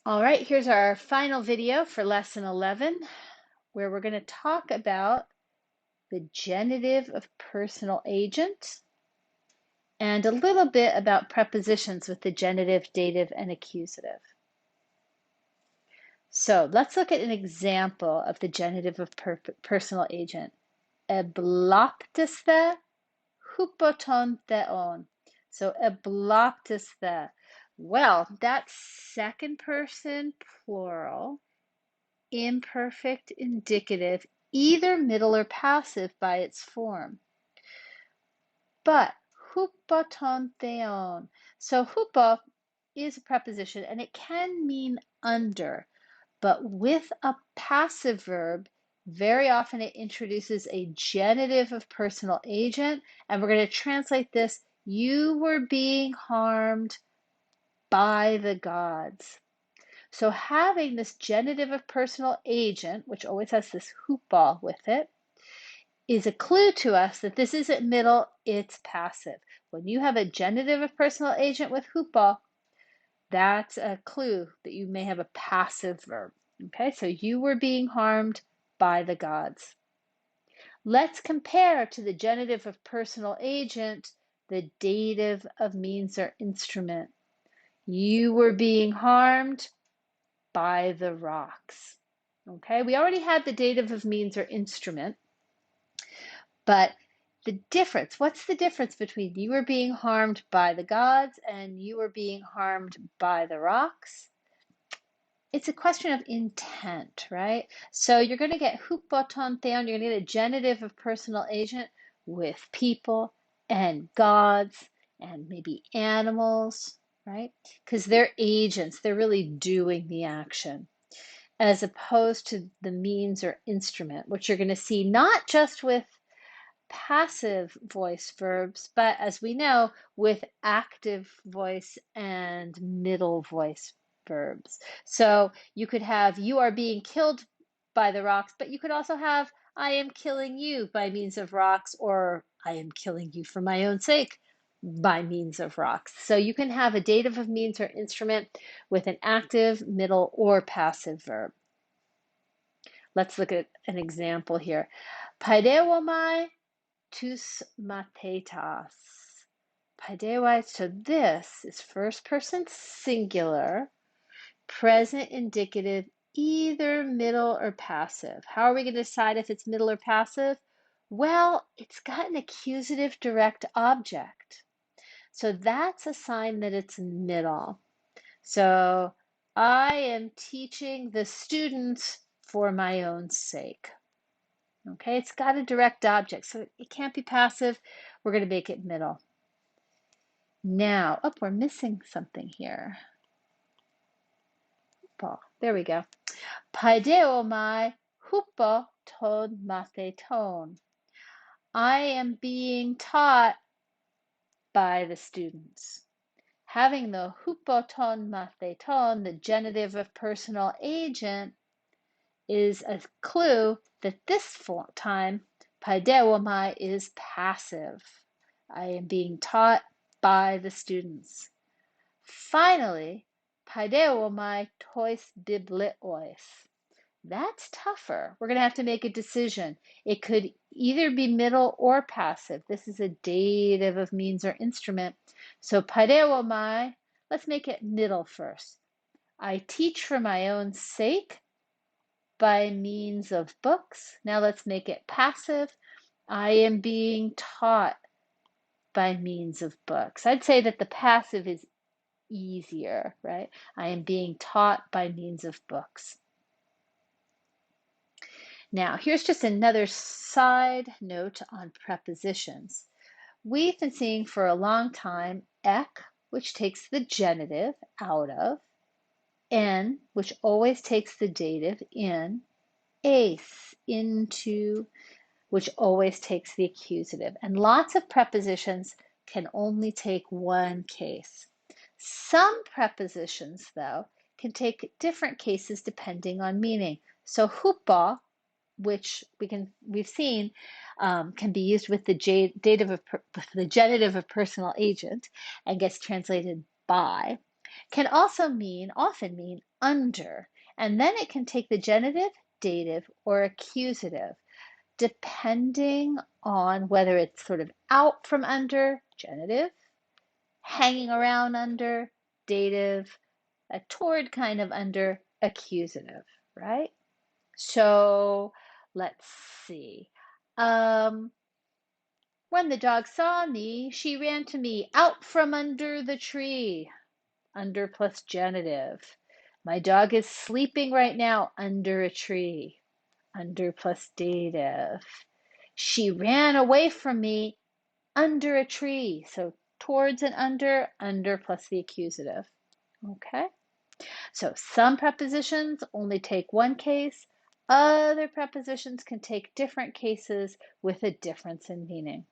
All right, here's our final video for lesson 11, where we're going to talk about the genitive of personal agent and a little bit about prepositions with the genitive, dative, and accusative. So let's look at an example of the genitive of personal agent. Ebloptisthe hupoton theon. So ebloptisthe. Well, that's second person plural, imperfect indicative, either middle or passive by its form. But hupoton theon. So hupo is a preposition and it can mean under, but with a passive verb, very often it introduces a genitive of personal agent, and we're going to translate this, you were being harmed by the gods. So having this genitive of personal agent, which always has this hupo with it, is a clue to us that this isn't middle, it's passive. When you have a genitive of personal agent with hupo, that's a clue that you may have a passive verb. Okay, so you were being harmed by the gods. Let's compare to the genitive of personal agent the dative of means or instrument. You were being harmed by the rocks. Okay, we already had the dative of means or instrument, but the difference, what's the difference between you were being harmed by the gods and you were being harmed by the rocks? It's a question of intent, right? So you're going to get hupoton theon, you're going to get a genitive of personal agent with people and gods and maybe animals, right? Because they're agents, they're really doing the action, as opposed to the means or instrument, which you're going to see not just with passive voice verbs, but as we know, with active voice and middle voice verbs. So you could have you are being killed by the rocks, but you could also have I am killing you by means of rocks, or I am killing you for my own sake by means of rocks. So you can have a dative of means or instrument with an active, middle, or passive verb. Let's look at an example here. Paidewomai tous matetas. Paidewai, so this is first person singular, present indicative, either middle or passive. How are we going to decide if it's middle or passive? Well, it's got an accusative direct object. So that's a sign that it's middle. So I am teaching the students for my own sake. Okay, it's got a direct object, so it can't be passive. We're going to make it middle. Now, oh, we're missing something here. There we go. Paideo mai hupo ton matheton. I am being taught by the students. Having the hupoton matheton, the genitive of personal agent, is a clue that this time paidewomai is passive. I am being taught by the students. Finally, paidewomai tois bibliois. That's tougher. We're going to have to make a decision. It could either be middle or passive. This is a dative of means or instrument. So paidewomai, let's make it middle first. I teach for my own sake by means of books. Now let's make it passive. I am being taught by means of books. I'd say that the passive is easier, right? I am being taught by means of books. Now, here's just another side note on prepositions. We've been seeing for a long time ek, which takes the genitive out of, en, which always takes the dative in, ace, into, which always takes the accusative. And lots of prepositions can only take one case. Some prepositions, though, can take different cases depending on meaning. So hupo, which we've seen can be used with the dative of the genitive of personal agent and gets translated by. can also often mean under, and then it can take the genitive, dative, or accusative, depending on whether it's sort of out from under, genitive, hanging around under, dative, a toward kind of under, accusative, right? So let's see. When the dog saw me, she ran to me out from under the tree. Under plus genitive. My dog is sleeping right now under a tree. Under plus dative. She ran away from me under a tree. So towards and under plus the accusative. Okay? So some prepositions only take one case. Other prepositions can take different cases with a difference in meaning.